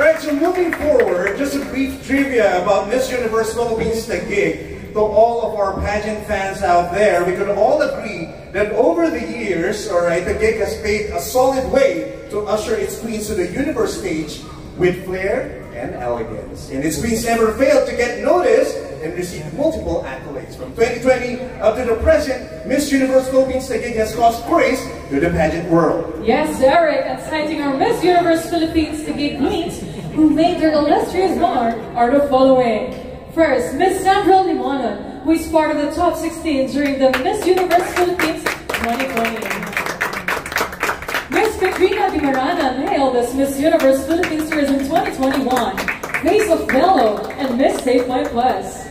Alright, so moving forward, just a brief trivia about Miss Universe Philippines Taguig. To all of our pageant fans out there, we could all agree that over the years, alright, Taguig has paved a solid way to usher its queens to the universe stage with flair and elegance. And its queens never failed to get noticed and receive multiple accolades. From 2020 up to the present, Miss Universe Philippines Taguig has caused praise to the pageant world. Yes, Eric, and citing our Miss Universe Philippines Taguig queens who made their illustrious mark are the following. First, Miss Sandra Limonon, who is part of the top 16 during the Miss Universe Philippines 2020. Miss Katrina Di Marana hailed as Miss Universe Philippines Tourism 2021, Face of Bello, and Miss Safe My Plus.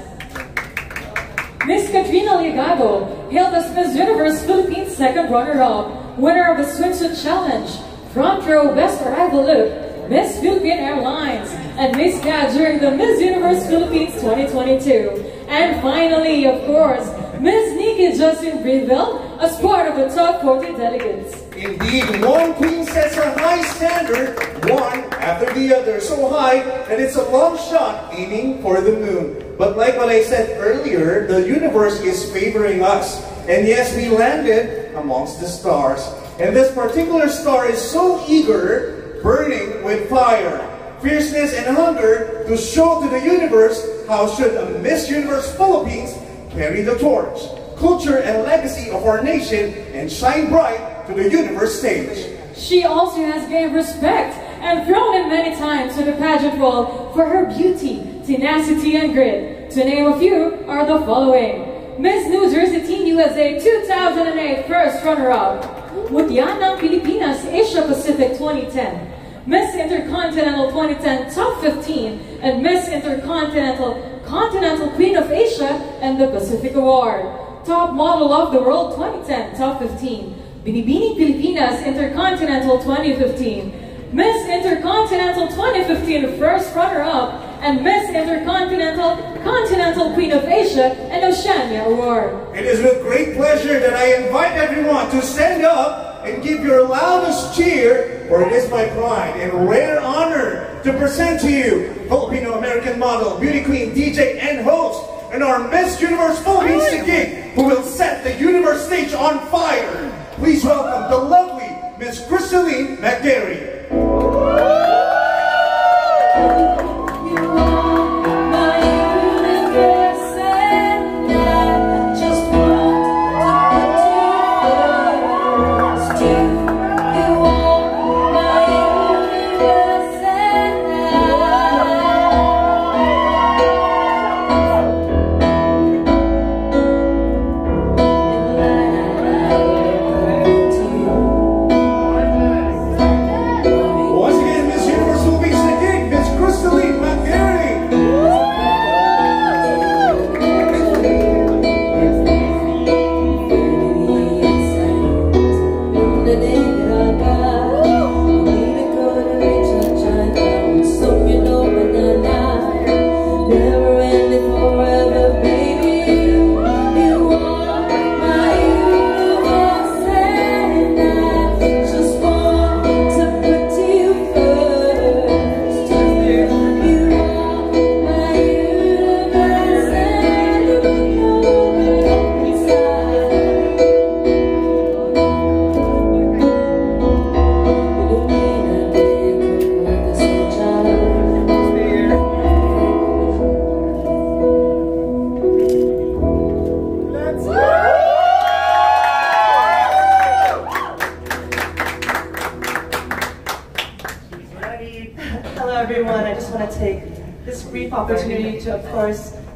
Miss Katrina Ligago hailed as Miss Universe Philippines second runner-up, winner of the Swimsuit Challenge, front row best arrival look, Miss Philippine Airlines, and Miss Cat during the Miss Universe Philippines 2022. And finally, of course, Miss Nikki Justin Breville as part of the top 40 delegates. Indeed, one queen sets a high standard, one after the other, so high that it's a long shot aiming for the moon. But like what I said earlier, the universe is favoring us. And yes, we landed amongst the stars. And this particular star is so eager, burning with fire, fierceness, and hunger to show to the universe how should a Miss Universe Philippines carry the torch, culture, and legacy of our nation and shine bright to the universe stage. She also has gained respect and thrown in many times to the pageant world for her beauty, tenacity, and grit. To name a few are the following. Miss New Jersey Teen USA 2008 first runner-up, Mutya ng Pilipinas Asia Pacific 2010, Miss Intercontinental 2010 Top 15, and Miss Intercontinental Continental Queen of Asia and the Pacific Award. Top Model of the World 2010 Top 15, Binibini Pilipinas Intercontinental 2015, Miss Intercontinental 2015 First Runner-Up, and Miss Intercontinental Continental Queen of Asia and Oceania Award. It is with great pleasure that I invite everyone to stand up and give your loudest cheer, for it is my pride and rare honor to present to you Filipino-American model, beauty queen, DJ, and host, and our Miss Universe Philippines Taguig, who will set the universe stage on fire. Please welcome the lovely Miss CHRISTI LYNN MCGARRY.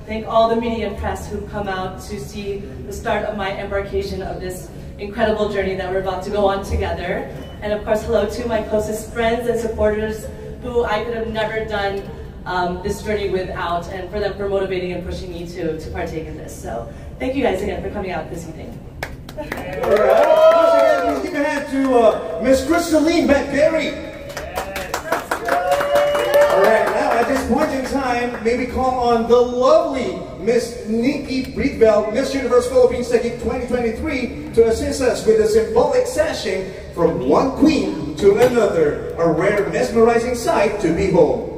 Thank all the media and press who've come out to see the start of my embarkation of this incredible journey that we're about to go on together. And of course, hello to my closest friends and supporters who I could have never done this journey without, and for them for motivating and pushing me to partake in this. So thank you guys again for coming out this evening. All right. Once again, please give a hand to Miss CHRISTI LYNN MCGARRY. All right, now at this point in time, may we call on the lovely Miss Nikki Breedveld, Miss Universe Philippines Taguig 2023, to assist us with a symbolic sashing from one queen to another, a rare mesmerizing sight to behold.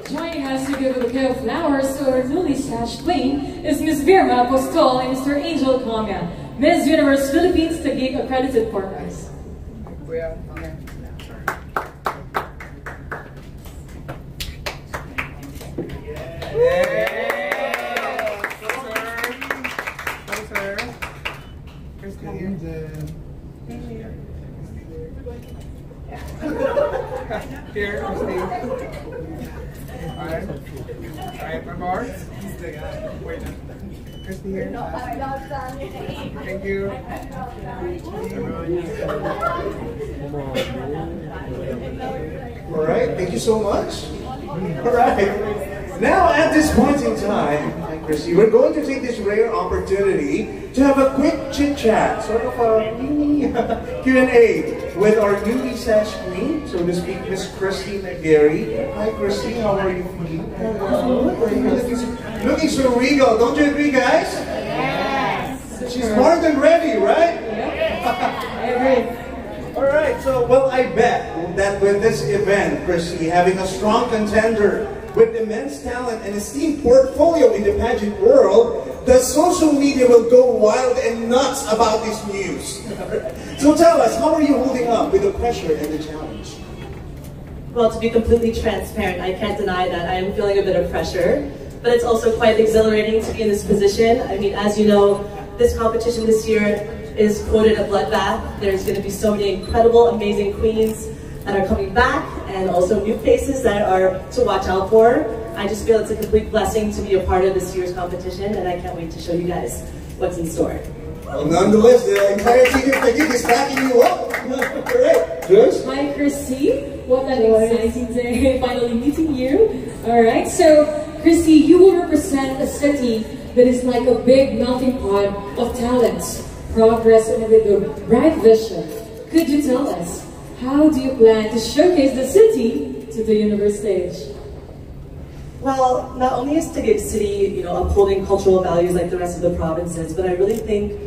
Joining us to give a bouquet of flowers to our newly sashed queen is Miss Virma Apostol and Mr. Angel Comia, Miss Universe Philippines Taguig Accredited partners. Here, Christy. Alright, my bar. Wait. Christy here. Thank you. Alright, thank you so much. Alright. Now at this point in time, Christy, we're going to take this rare opportunity to have a quick chit-chat, sort of a mini Q&A with our newly sashed queen, so to speak, Miss CHRISTI MCGARRY. Hi Christy, how are you feeling? Looking so regal, don't you agree guys? Yes! She's more than ready, right? I agree. Alright, so well I bet that with this event, Christy, having a strong contender with immense talent and esteemed portfolio in the pageant world, the social media will go wild and nuts about this news. So tell us, how are you holding up with the pressure and the challenge? Well, to be completely transparent, I can't deny that I am feeling a bit of pressure, but it's also quite exhilarating to be in this position. I mean, as you know, this competition this year is quoted a bloodbath. There's going to be so many incredible, amazing queens that are coming back, and also new faces that are to watch out for. I just feel it's a complete blessing to be a part of this year's competition, and I can't wait to show you guys what's in store. Well, nonetheless, the entire team of Taguig is backing you up. Alright, Joyce? Hi Christy, what an exciting day, finally meeting you. Alright, so Christy, you will represent a city that is like a big melting pot of talents, progress, and with a bright vision. Could you tell us, how do you plan to showcase the city to the universe stage? Well, not only is Taguig City, upholding cultural values like the rest of the provinces, but I really think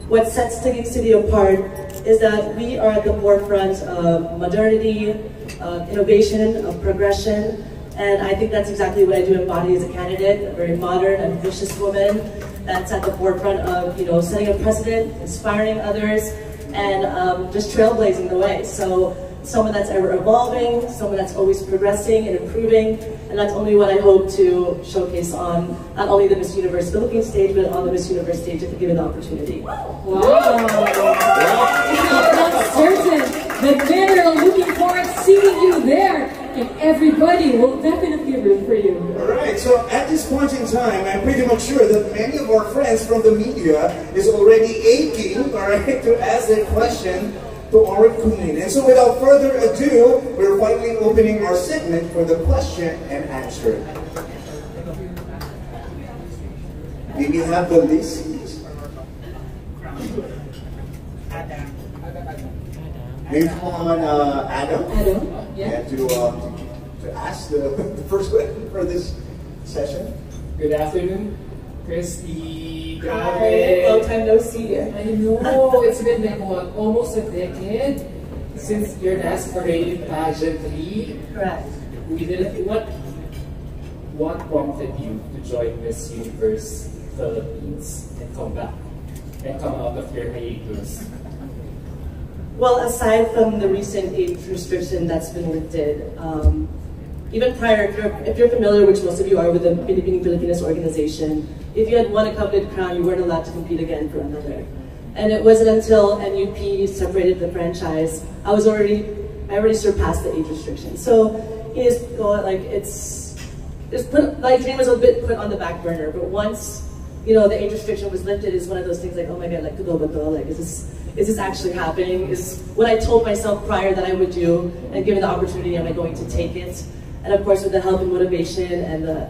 what sets Taguig City apart is that we are at the forefront of modernity, of innovation, of progression, and I think that's exactly what I do embody as a candidate, a very modern, ambitious woman that's at the forefront of, setting a precedent, inspiring others, and just trailblazing the way. So someone that's ever evolving, someone that's always progressing and improving, and that's only what I hope to showcase on not only the Miss Universe Philippines stage, but on the Miss Universe stage if given the opportunity. Wow! I'm certain that men are looking forward to seeing you there, and everybody will definitely root for you. Alright, so at this point in time, I'm pretty much sure that many of our friends from the media is already aching, alright, to ask their question to our queen. And so without further ado, we're finally opening our segment for the question and answer. May we have the list, please? Maybe on Adam. Adam, yeah. To ask the first question for this session. Good afternoon, Christy. Hi, long time no see. I know, it's been like what, almost a decade since your last parade in pageantry. Correct. What prompted you to join Miss Universe Philippines and come back and come out of your hiatus? Well, aside from the recent age restriction that's been lifted, even prior, if you're familiar, which most of you are, with the Binibining Pilipinas organization, if you had won a coveted crown, you weren't allowed to compete again for another. And it wasn't until MUPH separated the franchise, I already surpassed the age restriction. So, my dream was a bit put on the back burner, but once, the age restriction was lifted, it's one of those things like, oh my God, like, is this actually happening? Is what I told myself prior that I would do, and given the opportunity, am I going to take it? And of course, with the help and motivation and the,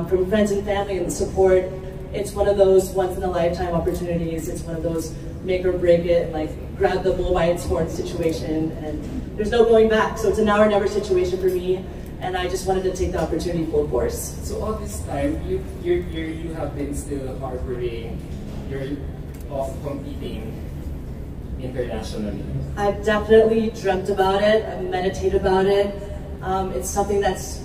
from friends and family and the support, it's one of those once-in-a-lifetime opportunities. It's one of those make or break it, like grab the bull by its horn situation, and there's no going back. So it's a now or never situation for me, and I just wanted to take the opportunity full force. So all this time, you have been still harboring, you're off competing internationally. I've definitely dreamt about it, I've meditated about it. It's something that's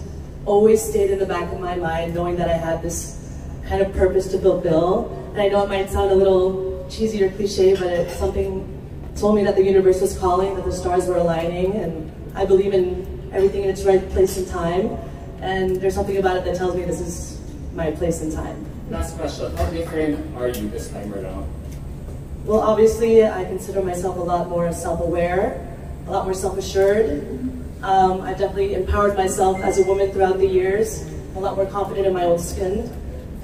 always stayed in the back of my mind, knowing that I had this kind of purpose to fulfill. And I know it might sound a little cheesy or cliche, but it's something told me that the universe was calling, that the stars were aligning, and I believe in everything in its right place and time. And there's something about it that tells me this is my place and time. Last question, how different are you this time around? Well, obviously, I consider myself a lot more self-aware, a lot more self-assured. I've definitely empowered myself as a woman throughout the years, a lot more confident in my own skin,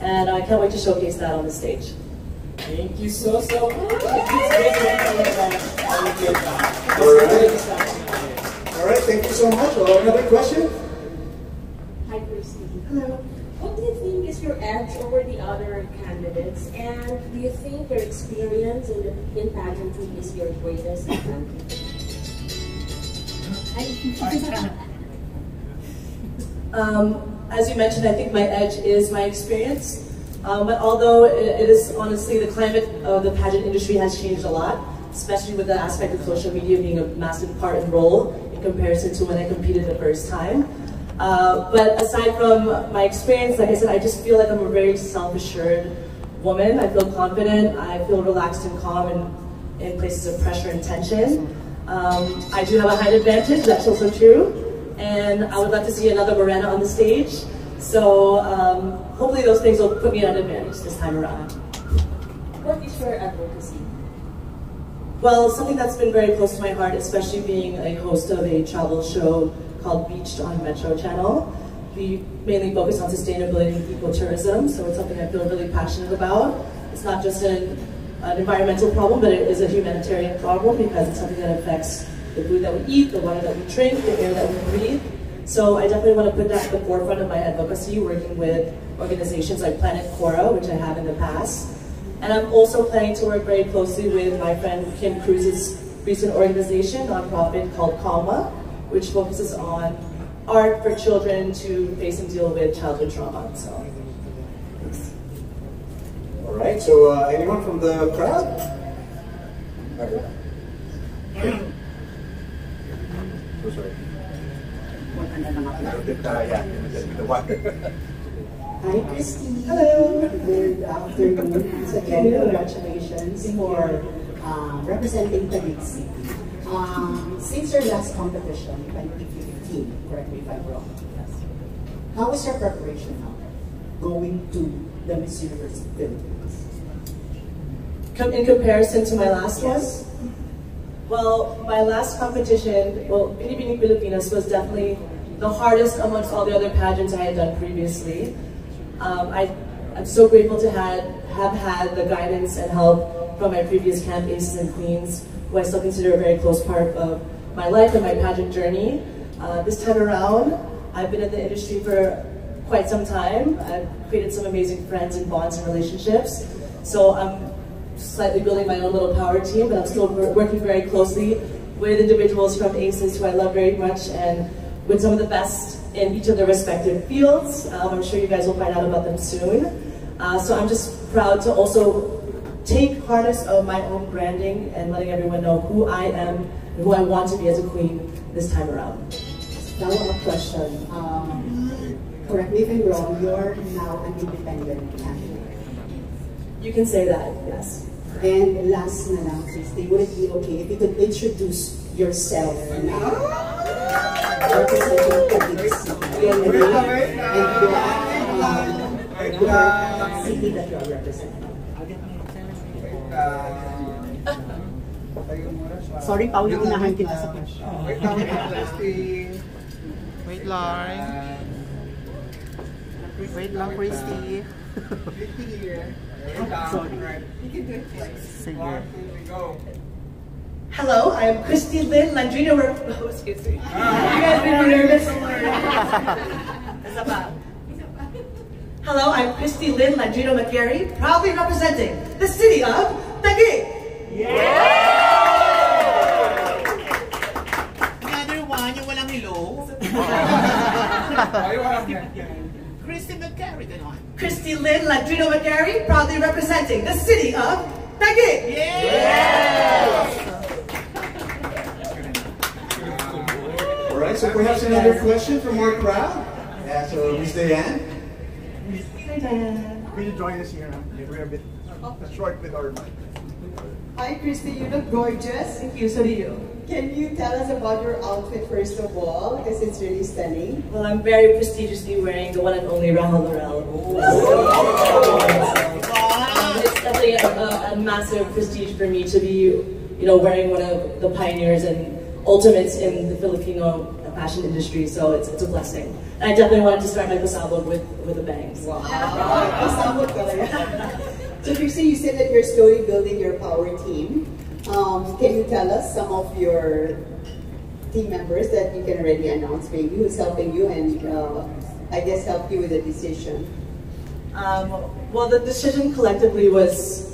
and I can't wait to showcase that on the stage. Thank you so much. All right, thank you so much. Another question? Hi, Christy. Hello. What do you think is your edge over the other candidates? And do you think your experience in pageantry is your greatest advantage? As you mentioned, I think my edge is my experience. But although it is honestly, the climate of the pageant industry has changed a lot, especially with the aspect of social media being a massive part and role in comparison to when I competed the first time. But aside from my experience, like I said, I just feel like I'm a very self-assured woman. I feel confident, I feel relaxed and calm in places of pressure and tension. I do have a height advantage, that's also true. And I would love to see another Morena on the stage. So hopefully those things will put me at an advantage this time around. What is your advocacy? Well, something that's been very close to my heart, especially being a host of a travel show called Beached on Metro Channel. We mainly focus on sustainability and ecotourism, so it's something I feel really passionate about. It's not just an environmental problem, but it is a humanitarian problem because it's something that affects the food that we eat, the water that we drink, the air that we breathe. So I definitely want to put that at the forefront of my advocacy, working with organizations like Planet Cora, which I have in the past. And I'm also planning to work very closely with my friend Kim Cruz's recent organization, nonprofit called Comia, which focuses on art for children to face and deal with childhood trauma. So, all right, so anyone from the crowd? Oh, sorry. Hi, Christy. Hello. Good afternoon. So again, congratulations for representing Taguig City. Since your last competition, 2015, correct me if I'm wrong, how is your preparation now going to the Miss Universe Philippines? In comparison to my last one? Well, my last competition, well, Binibining Pilipinas was definitely the hardest amongst all the other pageants I had done previously. I'm so grateful to have had the guidance and help from my previous camp aces and queens, who I still consider a very close part of my life and my pageant journey. This time around, I've been in the industry for quite some time. I've created some amazing friends and bonds and relationships. So I'm slightly building my own little power team, but I'm still working very closely with individuals from ACES who I love very much, and with some of the best in each of their respective fields. I'm sure you guys will find out about them soon. So I'm just proud to also take harness of my own branding and letting everyone know who I am and who I want to be as a queen this time around. Follow-up question. Correct me if I'm wrong, you're now an independent candidate. You can say that, yes. And last na lang, Christy, would it be okay if you could introduce yourself now? Representing Taguig City and your city that you are representing. Sorry, Paul, unahan kita sa question. Wait lang, Christy. Wait lang. Wait lang, Christy. Sorry. You can do it twice. 1, 2, 3, go. Hello, I'm CHRISTI LYNN MCGARRY. Oh, excuse me. You guys made me nervous. Hello, I'm CHRISTI LYNN MCGARRY, proudly representing the city of Taguig. Another one, yung walang hello. CHRISTI McGarry, ganon. CHRISTI LYNN MCGARRY, proudly representing the city of Taguig. Alright, so perhaps another question from our crowd. Yeah, so Miss Diane. Hi, Diane. Will you join us here? We're a bit short with our mic. Hi, Christy, you look gorgeous. Thank you, so do you. Can you tell us about your outfit first of all? Because it's really stunning. Well, I'm very prestigiously wearing the one and only Rahul Laurel. It's definitely a massive prestige for me to be, wearing one of the pioneers and ultimates in the Filipino fashion industry. So it's a blessing. And I definitely wanted to start my pasabog with a bang. Wow. So, Christy, you said that you're slowly building your power team. Can you tell us some of your team members that you can already announce, maybe, who's helping you and I guess help you with the decision? Well, the decision collectively was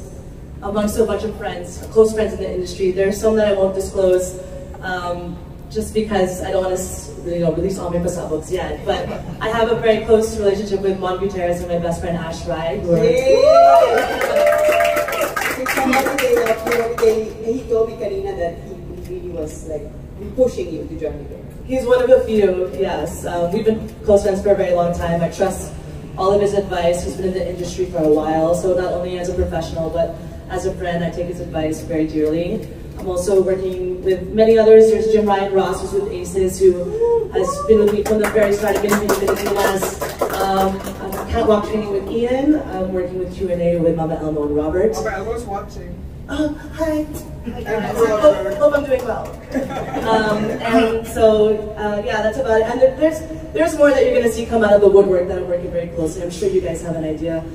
amongst a bunch of friends, close friends in the industry. There are some that I won't disclose just because I don't want to release all my pasabogs yet. But I have a very close relationship with Mon Gutierrez and my best friend Ash Rai. He told me, Karina, that he really was like pushing you to join the game. He's one of a few, yes. We've been close friends for a very long time. I trust all of his advice. He's been in the industry for a while, so not only as a professional, but as a friend, I take his advice very dearly. I'm also working with many others. There's Jim Ryan Ross, who's with Aces, who has been with me from the very start. I've been in catwalk training with Ian. I'm working with Q&A with Mama Elmo and Robert. Mama Elmo's watching. Hi. Hope I'm doing well. And so, yeah, that's about it. And there's more that you're going to see come out of the woodwork that I'm working very closely. I'm sure you guys have an idea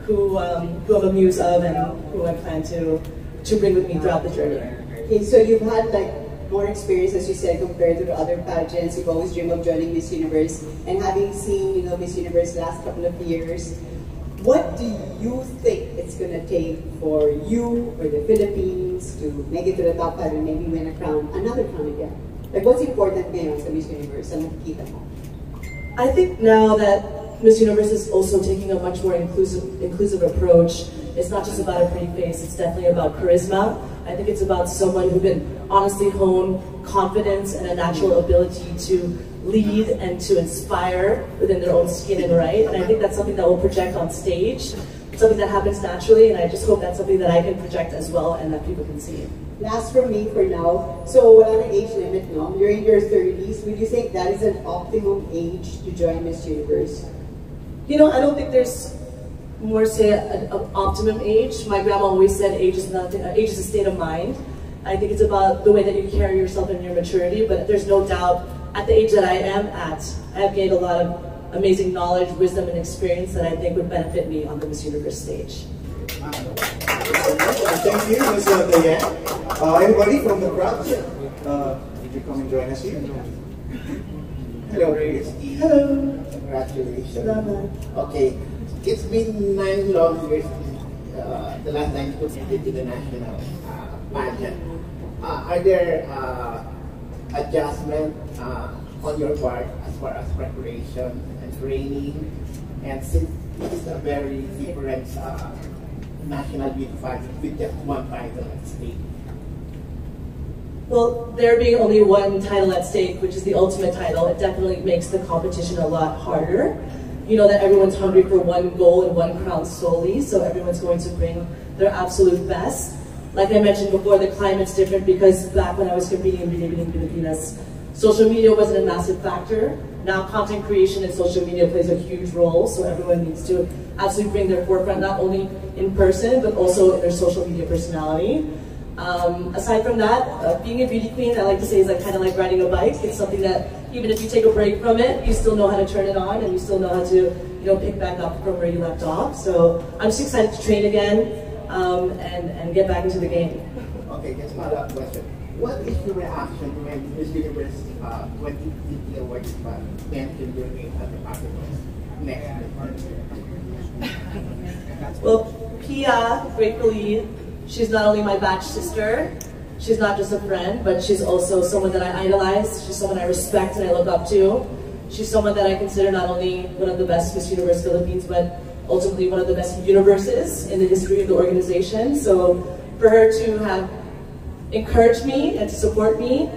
who I'm a muse of and who I plan to bring with me throughout the journey. Okay, so you've had like more experience, as you said, compared to the other pageants. You've always dreamed of joining Miss Universe, and having seen, Miss Universe last couple of years, what do you think it's gonna take for you or the Philippines to make it to the top 5 and maybe win another crown again? Like, what's important ngayon sa Miss Universe? Ano nakikita mo? I think now that Miss Universe is also taking a much more inclusive approach. It's not just about a pretty face, it's definitely about charisma. I think it's about someone who can honestly hone confidence and a natural ability to lead and to inspire within their own skin and right. And I think that's something that will project on stage. It's something that happens naturally, and I just hope that's something that I can project as well and that people can see. Last from me for now. So, wala na age limit, no? You're in your 30s. Would you think that is an optimum age to join Miss Universe? I don't think there's more say an optimum age. My grandma always said age is nothing. Age is a state of mind. I think it's about the way that you carry yourself and your maturity. But there's no doubt, at the age that I am at, I have gained a lot of amazing knowledge, wisdom, and experience that I think would benefit me on the Miss Universe stage. Thank you, Ms. Diane. Anybody from the crowd? Did you come and join us here? Hello, Christy. Hello. Congratulations. Okay, it's been 9 long years the last time you competed in the national pageant. Are there adjustments on your part as far as preparation and training? And since this is a very different national beauty pageant with just one title at stake. Well, there being only one title at stake, which is the ultimate title, it definitely makes the competition a lot harder. You know that everyone's hungry for one goal and one crown solely, so everyone's going to bring their absolute best. Like I mentioned before, the climate's different because back when I was competing in Binibining Pilipinas, social media wasn't a massive factor. Now content creation and social media plays a huge role, so everyone needs to absolutely bring their forefront, not only in person, but also in their social media personality. Aside from that, being a beauty queen, I like to say, is kind of like riding a bike. It's something that even if you take a break from it, you still know how to turn it on and you still know how to, pick back up from where you left off. So I'm just excited to train again and get back into the game. Okay, just follow-up question. What is your reaction when Miss Universe 2050 Awards mentioned your name at the pageant next? Well, Pia, gratefully, she's not only my batch sister, she's not just a friend, but she's also someone that I idolize. She's someone I respect and I look up to. She's someone that I consider not only one of the best Miss Universe Philippines, but ultimately one of the best universes in the history of the organization. So for her to have encouraged me and to support me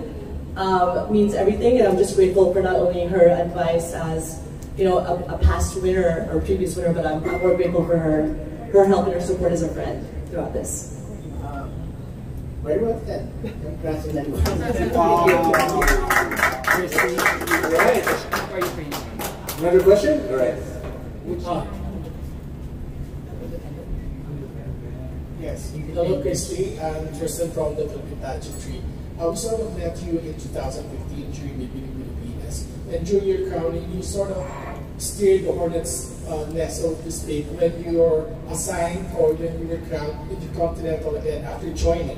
means everything, and I'm just grateful for not only her advice as a past winner or previous winner, but I'm more grateful for her help and her support as a friend throughout this. Very well said. Congratulations. Right. Another question? All right. Yes. Hello, Christy. I'm Tristan from the Philippine Pageantry. We sort of met you in 2015 during the Pilipinas. And during your crowning, you sort of steered the hornet's nest, so to speak, when you were assigned or when you were crowned Intercontinental again after joining.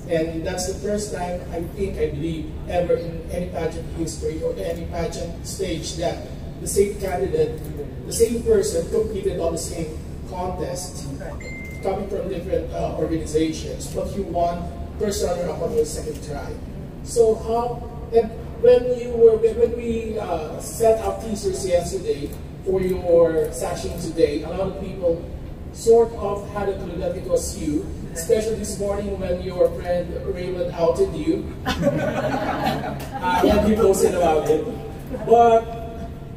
And that's the first time, I believe, ever in any pageant history or any pageant stage that the same candidate, the same person competed on the same contest, coming from different organizations, but you won first runner-up on your second try. So when we set out teasers yesterday for your Sashing today, a lot of people sort of had a clue that it was you, especially this morning when your friend Raymond outed you. When you posted about it. But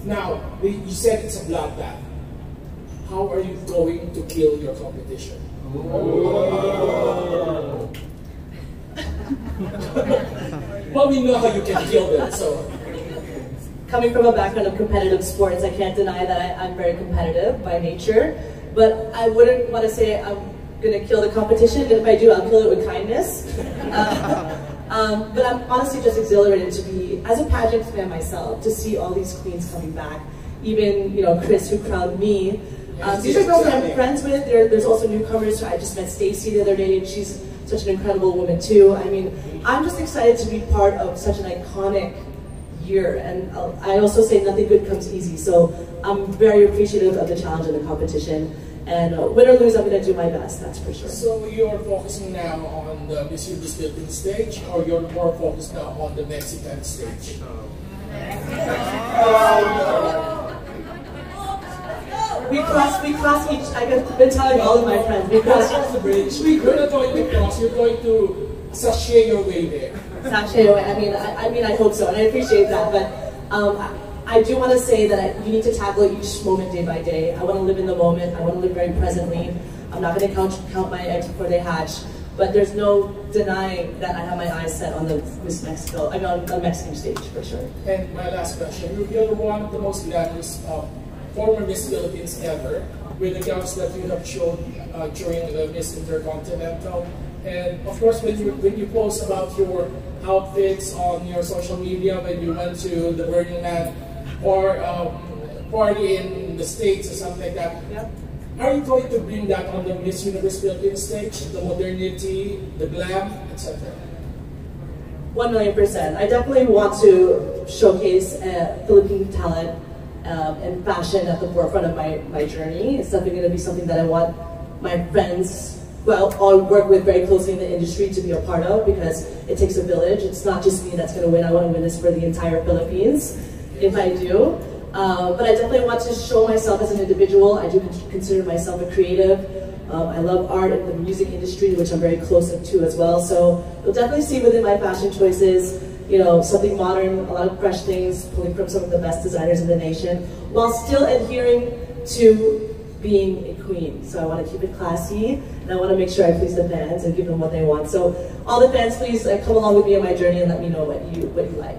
now, you said it's a bloodbath. How are you going to kill your competition? Well, we know how you can kill them, so. Coming from a background of competitive sports, I can't deny that I'm very competitive by nature, but I wouldn't want to say I'm going to kill the competition, and if I do, I'll kill it with kindness. But I'm honestly just exhilarated to be, as a pageant fan myself, to see all these queens coming back. Even, Chris, who crowned me. These are girls that I'm friends with. There's also newcomers. I just met Stacy the other day, and she's such an incredible woman too. I mean, I'm just excited to be part of such an iconic year, and I also say nothing good comes easy. So I'm very appreciative of the challenge and the competition. And win or lose, I'm going to do my best, that's for sure. So you're focusing now on the Miss Universe Philippines stage, or you're more focused now on the Mexican stage? We cross each, I've been telling all of my friends, we cross the bridge. You're not going to cross, you're going to sashay your way there. Sashay your way, I mean, I hope so, and I appreciate that, but I do want to say that you need to tackle each moment day by day. I want to live in the moment, I want to live very presently. I'm not going to count my eggs before they hatch, but there's no denying that I have my eyes set on the Miss Mexico, on the Mexican stage, for sure. And my last question, you're one of the most glamorous former Miss Philippines ever, with the gowns that you have shown during the Miss Intercontinental. And of course, when you post about your outfits on your social media, when you went to the Burning Man or party in the States or something like that, are you going to bring that on the Miss Universe Philippines stage? The modernity, the glam, etc.? 1,000,000%. I definitely want to showcase Philippine talent and fashion at the forefront of my journey. It's definitely going to be something that I want my friends who I'll work with very closely in the industry to be a part of, because it takes a village. It's not just me that's going to win. I want to win this for the entire Philippines, if I do. But I definitely want to show myself as an individual. I do consider myself a creative. I love art and the music industry, which I'm very close to as well. So you'll definitely see within my fashion choices, something modern, a lot of fresh things, pulling from some of the best designers in the nation, while still adhering to being a queen. So I want to keep it classy, and I want to make sure I please the fans and give them what they want. So all the fans, please come along with me on my journey and let me know what you like.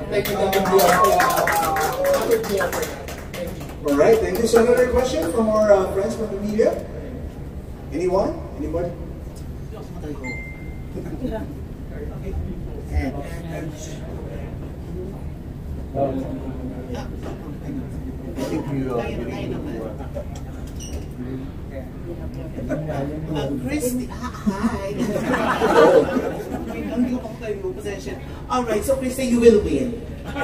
Thank you. All right, thank you. So another question from our friends from the media. Anyone? Anybody? CHRISTI, hi! kayo, possession. Alright, so Christy, you will win. But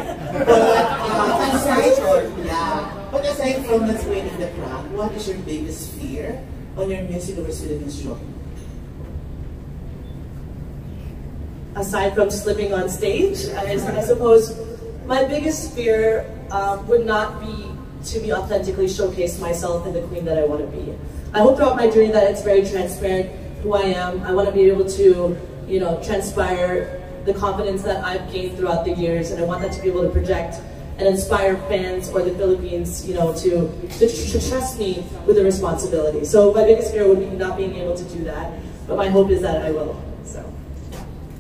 aside from not winning the crown, what is your biggest fear on your Miss Universe Philippines show? Aside from slipping on stage, I suppose my biggest fear would not be to be authentically showcase myself and the queen that I want to be. I hope throughout my journey that it's very transparent who I am. I want to be able to, you know, transpire the confidence that I've gained throughout the years, and I want that to be able to project and inspire fans or the Philippines, you know, to trust me with the responsibility. So my biggest fear would be not being able to do that, but my hope is that I will. So.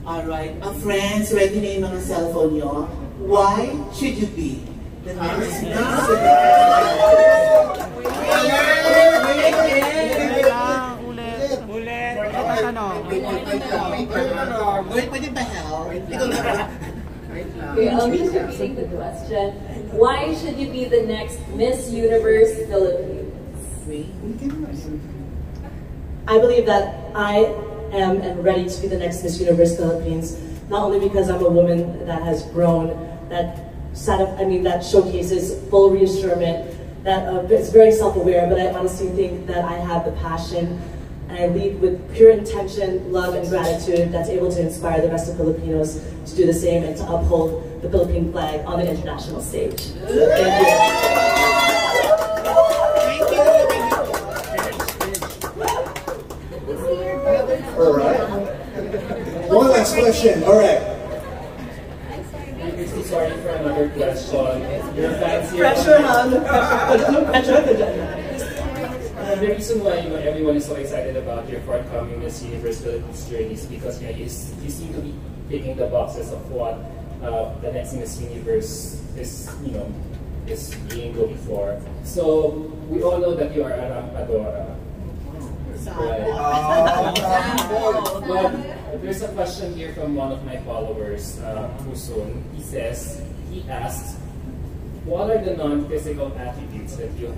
Alright, friends, ready na yung mga cellphone nyo. Why should you be the next Miss Pwede ba help? Okay, I'll just repeat the question. Why should you be the next Miss Universe Philippines? I believe that I am and ready to be the next Miss Universe Philippines, not only because I'm a woman that has grown, that showcases full reassurance, that is very self-aware, but I honestly think that I have the passion and I lead with pure intention, love, and gratitude that's able to inspire the rest of Filipinos to do the same and to uphold the Philippine flag on the international stage. Thank you. All right. One last question. All right. Sorry for another question. Your fans here. Pressure, huh? The reason why everyone is so excited about your forthcoming Miss Universe Philippines journey is because you seem to be ticking the boxes of what the next Miss Universe is being going for. So we all know that you are a rampadora. Right. But there's a question here from one of my followers, Musun. He asks, what are the non-physical attributes that you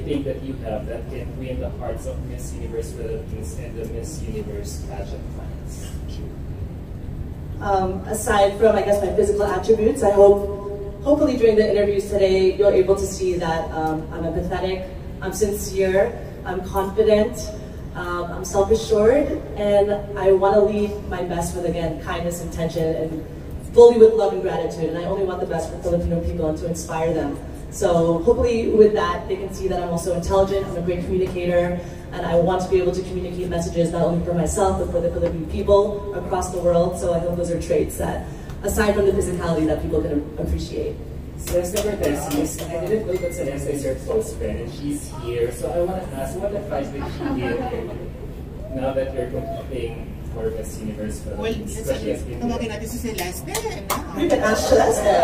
think that you have that can win the hearts of Miss Universe Philippines and the Miss Universe pageant fans? Aside from, I guess, my physical attributes, I hopefully during the interviews today, you're able to see that I'm empathetic, I'm sincere, I'm confident, I'm self-assured, and I want to lead my best with, again, kindness, intention, and fully with love and gratitude. And I only want the best for Filipino people and to inspire them. So hopefully with that, they can see that I'm also intelligent, I'm a great communicator, and I want to be able to communicate messages not only for myself, but for the Filipino people across the world. So I hope those are traits that, aside from the physicality, that people can appreciate. Celeste Cortez, I didn't know that Celeste is your close friend, and she's here. So I want to ask, what advice did she give you now that you're competing for Miss Universe Philippines? Tawagin natin si Celeste. You can ask Celeste.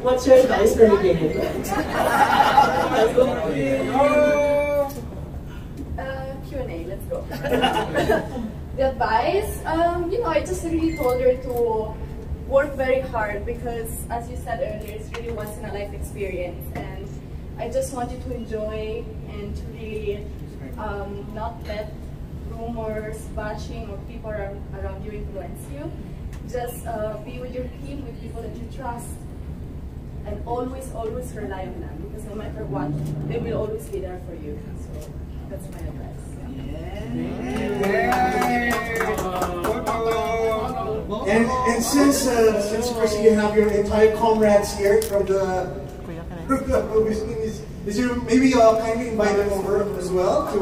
What's your advice for me, David? Q&A, let's go. The advice, I just really told her to work very hard because, as you said earlier, it's really once in a life experience, and I just want you to enjoy and to really not let rumors, bashing, or people around you influence you. Just be with your team, with people that you trust, and always, always rely on them, because no matter what, they will always be there for you. So that's my advice. And since Chrissy, you have your entire comrades here from the is you maybe kindly invite them over as well to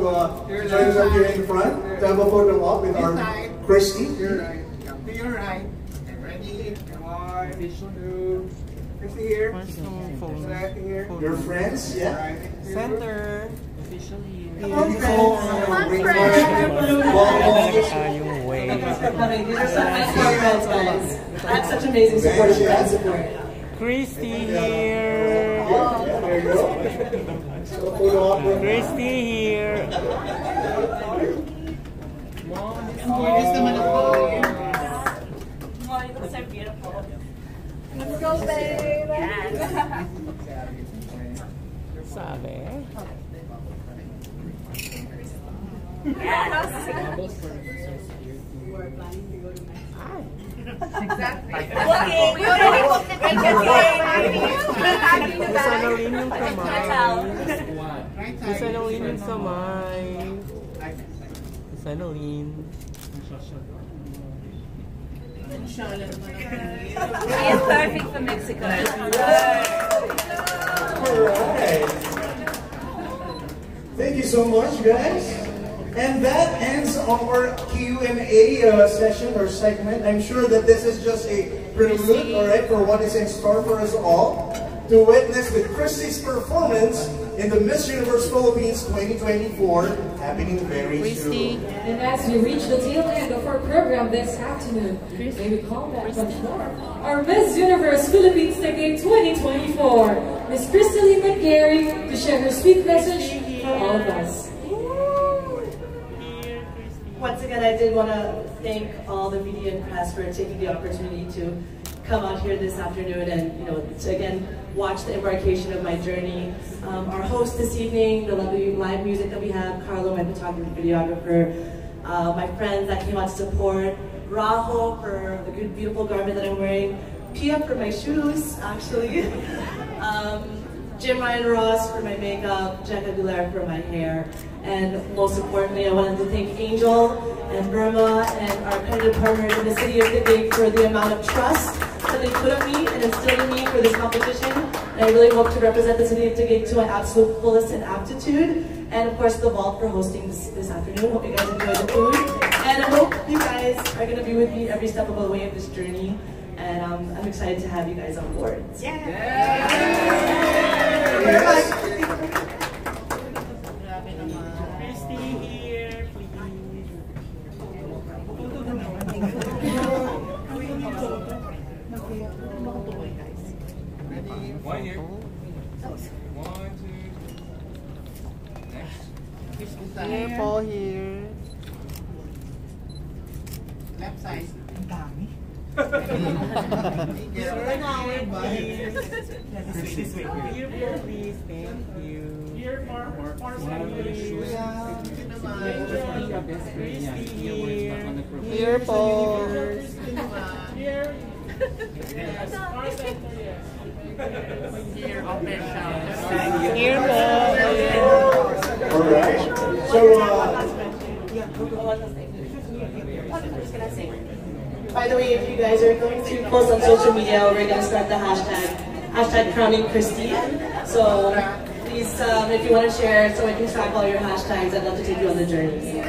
join us up here in front to have a photo op with our Christy. You're right. Come to your right. And ready. Come on. Christy here. Celeste here. Your friends, yeah. Center. Officially. Come on, friends. I have such amazing support and support. Christy here. There you go. Christy here. Let's go, babe. Sabi. Yes. We're planning to go to Mexico. Exactly. Okay, we already booked the tickets. Gusto na rin yung kamay. Gusto na rin yung kamay. Gusto na rin. He is perfect for Mexico. Alright. Thank you so much, guys. And that ends our Q&A session or segment. I'm sure that this is just a prelude, alright, for what is in store for us all to witness the CHRISTI's performance in the Miss Universe Philippines 2024 happening very soon. And as we reach the tail end of our program this afternoon, may we call back once more our Miss Universe Philippines Taguig 2024, Miss CHRISTI LYNN MCGARRY, to share her sweet message for all of us. Once again, I did want to thank all the media and press for taking the opportunity to come out here this afternoon and, you know, to again watch the embarkation of my journey. Our host this evening, the lovely live music that we have, Carlo, my photographer, videographer, my friends that came out to support, Raho for the good, beautiful garment that I'm wearing, Pia for my shoes, actually, Jim Ryan Ross for my makeup, Jack Aguilar for my hair, and most importantly, I wanted to thank Angel and Burma and our accredited partners in the city of Taguig for the amount of trust that they put on me and instilled in me for this competition. And I really hope to represent the city of Taguig to my absolute fullest and aptitude. And of course, the vault for hosting this afternoon. Hope you guys enjoy the food. And I hope you guys are going to be with me every step of the way of this journey. And I'm excited to have you guys on board. Yeah. Christy here, please. One here. 1, 2. Next. Here, Paul here. Left side. Here, please. Thank you. Here, more Here, Paul. Here. Here, Paul. Alright. So, by the way, if you guys are going to post on social media, we're going to start the hashtag crowning Christi. So please, if you want to share so I can track all your hashtags, I'd love to take you on the journey.